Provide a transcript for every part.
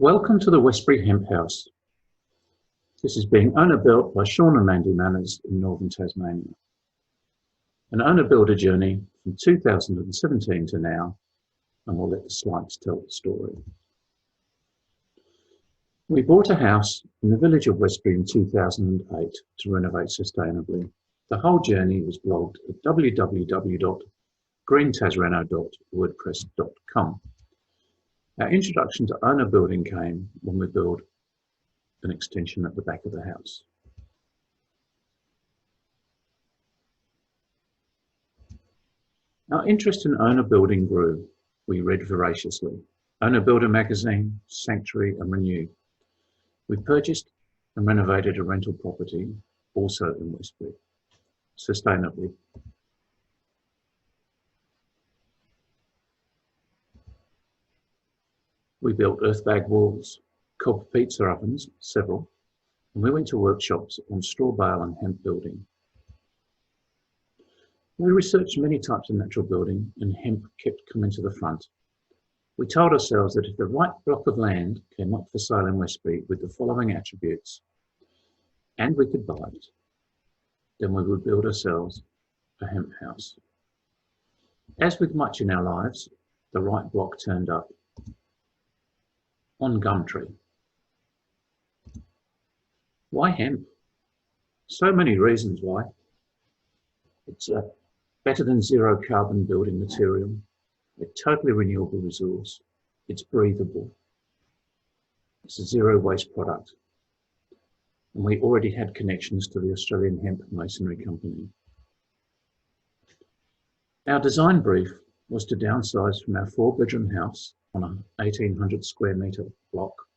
Welcome to the Westbury Hemp House. This is being owner-built by Sean and Mandy Manners in northern Tasmania. An owner-builder journey from 2017 to now, and we'll let the slides tell the story. We bought a house in the village of Westbury in 2008 to renovate sustainably. The whole journey was blogged at www.greentasreno.wordpress.com. Our introduction to owner building came when we built an extension at the back of the house. Our interest in owner building grew. We read voraciously. Owner Builder magazine, Sanctuary and Renew. We purchased and renovated a rental property, also in Westbury, sustainably. We built earthbag walls, cob pizza ovens, several, and we went to workshops on straw bale and hemp building. We researched many types of natural building, and hemp kept coming to the front. We told ourselves that if the right block of land came up for sale in Westbury with the following attributes, and we could buy it, then we would build ourselves a hemp house. As with much in our lives, the right block turned up. On Gumtree. Why hemp? So many reasons why. It's a better than zero carbon building material, a totally renewable resource, it's breathable, it's a zero waste product, and we already had connections to the Australian Hemp Masonry Company. Our design brief was to downsize from our 4-bedroom house on a 1,800 square metre block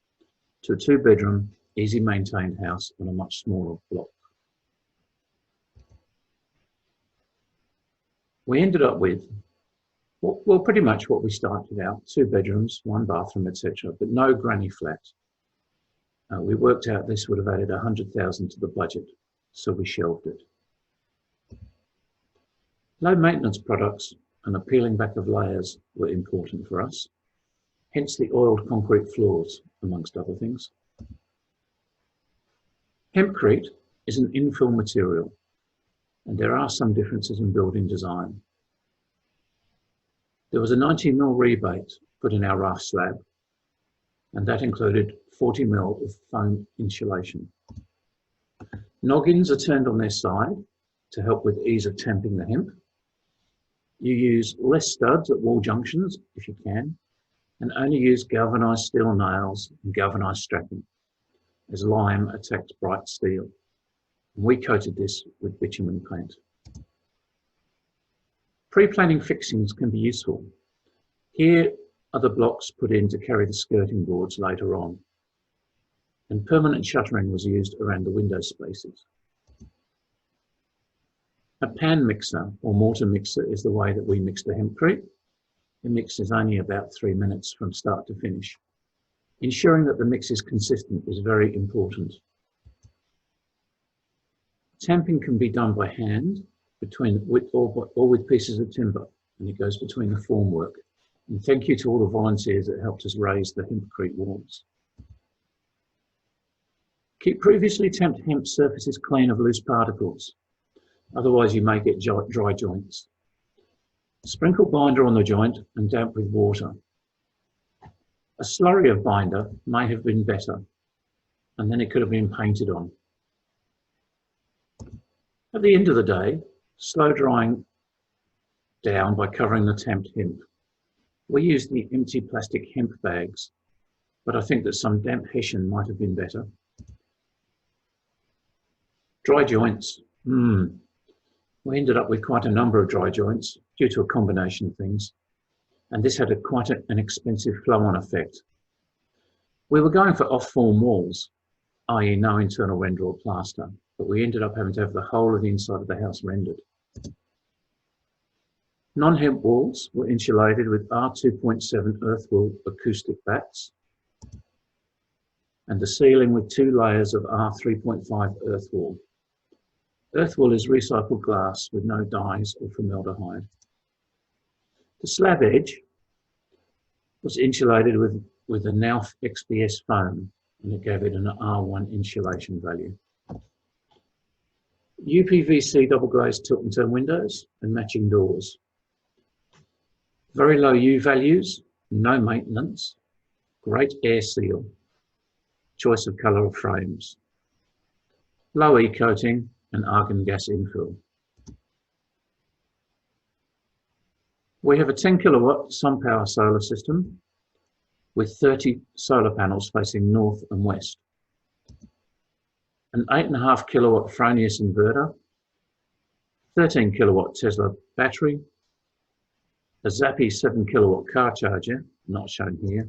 to a 2-bedroom, easy maintained house on a much smaller block. We ended up with, well, pretty much what we started out, 2 bedrooms, 1 bathroom, etc., but no granny flat. We worked out this would have added 100,000 to the budget, so we shelved it. Low maintenance products and a peeling back of layers were important for us, hence the oiled concrete floors, amongst other things. Hempcrete is an infill material, and there are some differences in building design. There was a 90mm rebate put in our rough slab, and that included 40mm of foam insulation. Noggins are turned on their side to help with ease of tamping the hemp. You use less studs at wall junctions if you can, and only use galvanised steel nails and galvanised strapping, as lime attacks bright steel. We coated this with bitumen paint. Pre-planing fixings can be useful. Here are the blocks put in to carry the skirting boards later on, and permanent shuttering was used around the window spaces. A pan mixer or mortar mixer is the way that we mix the hempcrete. The mix is only about 3 minutes from start to finish. Ensuring that the mix is consistent is very important. Tamping can be done by hand or with pieces of timber, and it goes between the formwork. And thank you to all the volunteers that helped us raise the hempcrete walls. Keep previously tamped hemp surfaces clean of loose particles, otherwise you may get dry joints. Sprinkle binder on the joint and damp with water. A slurry of binder may have been better, and then it could have been painted on. At the end of the day, slow drying down by covering the tamped hemp. We used the empty plastic hemp bags, but I think that some damp hessian might have been better. Dry joints. We ended up with quite a number of dry joints due to a combination of things, and this had quite an expensive flow-on effect. We were going for off-form walls, i.e. no internal render or plaster, but we ended up having to have the whole of the inside of the house rendered. Non-hemp walls were insulated with R2.7 earthwool acoustic bats, and the ceiling with 2 layers of R3.5 earthwool. Earthwool is recycled glass with no dyes or formaldehyde. The slab edge was insulated with with a NALF XPS foam, and it gave it an R1 insulation value. UPVC double glazed tilt and turn windows and matching doors. Very low U values, no maintenance, great air seal, choice of colour of frames, low E coating and argon gas infill. We have a 10 kilowatt sun power solar system with 30 solar panels facing north and west, an 8.5 kilowatt Fronius inverter, 13 kilowatt Tesla battery, a Zappi 7 kilowatt car charger, not shown here,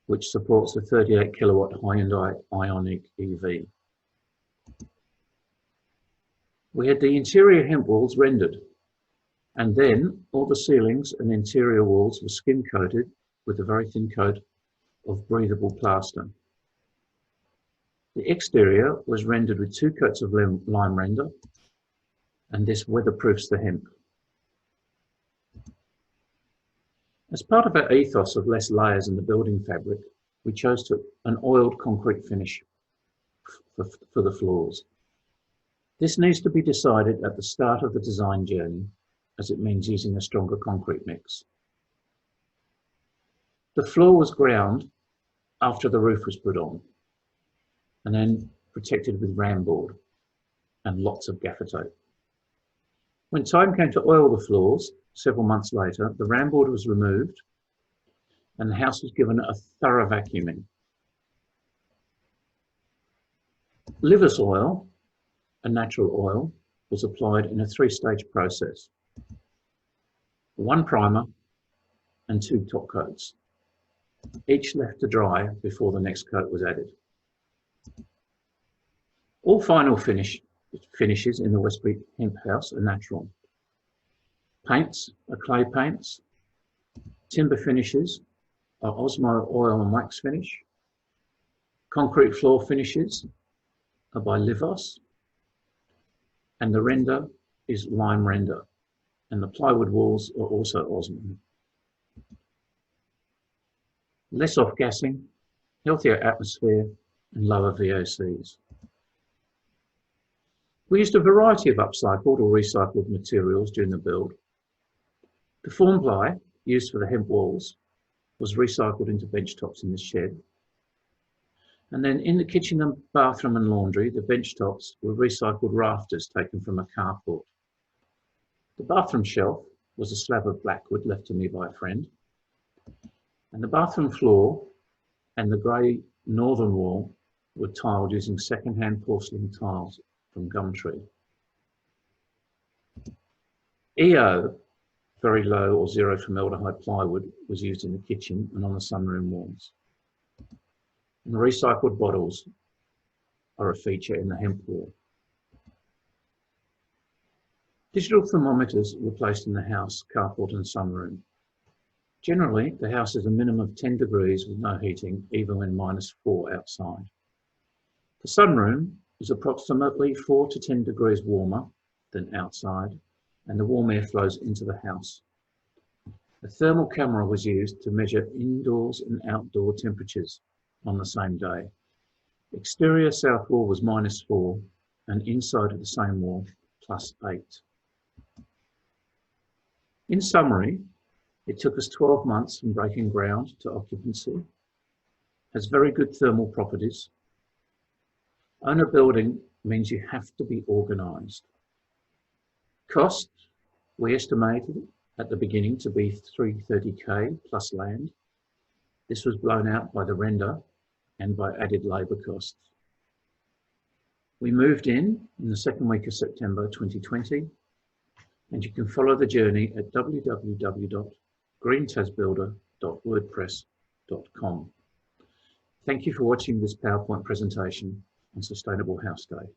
which supports a 38 kilowatt Hyundai Ioniq EV. We had the interior hemp walls rendered, and then all the ceilings and interior walls were skim coated with a very thin coat of breathable plaster. The exterior was rendered with 2 coats of lime render, and this weatherproofs the hemp. As part of our ethos of less layers in the building fabric, we chose an oiled concrete finish for the floors. This needs to be decided at the start of the design journey, as it means using a stronger concrete mix. The floor was ground after the roof was put on, and then protected with ram board and lots of gaffer tape. When time came to oil the floors, several months later, the ram board was removed and the house was given a thorough vacuuming. Liver's oil, a natural oil, was applied in a 3-stage process. 1 primer and 2 top coats, each left to dry before the next coat was added. All final finishes in the Westbury Hemp house are natural. Paints are clay paints. Timber finishes are Osmo oil and wax finish. Concrete floor finishes are by Livos. And the render is lime render. And the plywood walls are also Osmo. Less off-gassing, healthier atmosphere, and lower VOCs. We used a variety of upcycled or recycled materials during the build. The form ply used for the hemp walls was recycled into bench tops in the shed. And then in the kitchen and bathroom and laundry, the bench tops were recycled rafters taken from a carport. The bathroom shelf was a slab of blackwood left to me by a friend. And the bathroom floor and the grey northern wall were tiled using second-hand porcelain tiles from Gumtree. EO, very low or zero formaldehyde plywood, was used in the kitchen and on the sunroom walls. And recycled bottles are a feature in the hemp wall. Digital thermometers were placed in the house, carport and sunroom. Generally, the house is a minimum of 10 degrees with no heating, even when -4 outside. The sunroom is approximately 4 to 10 degrees warmer than outside, and the warm air flows into the house. A thermal camera was used to measure indoors and outdoor temperatures on the same day. Exterior south wall was -4, and inside of the same wall, +8. In summary, it took us 12 months from breaking ground to occupancy, has very good thermal properties. Own a building means you have to be organised. Cost, we estimated at the beginning to be $330K plus land. This was blown out by the render and by added labour costs. We moved in the second week of September 2020, and you can follow the journey at www.greentasbuilder.wordpress.com. Thank you for watching this PowerPoint presentation on Sustainable House Day.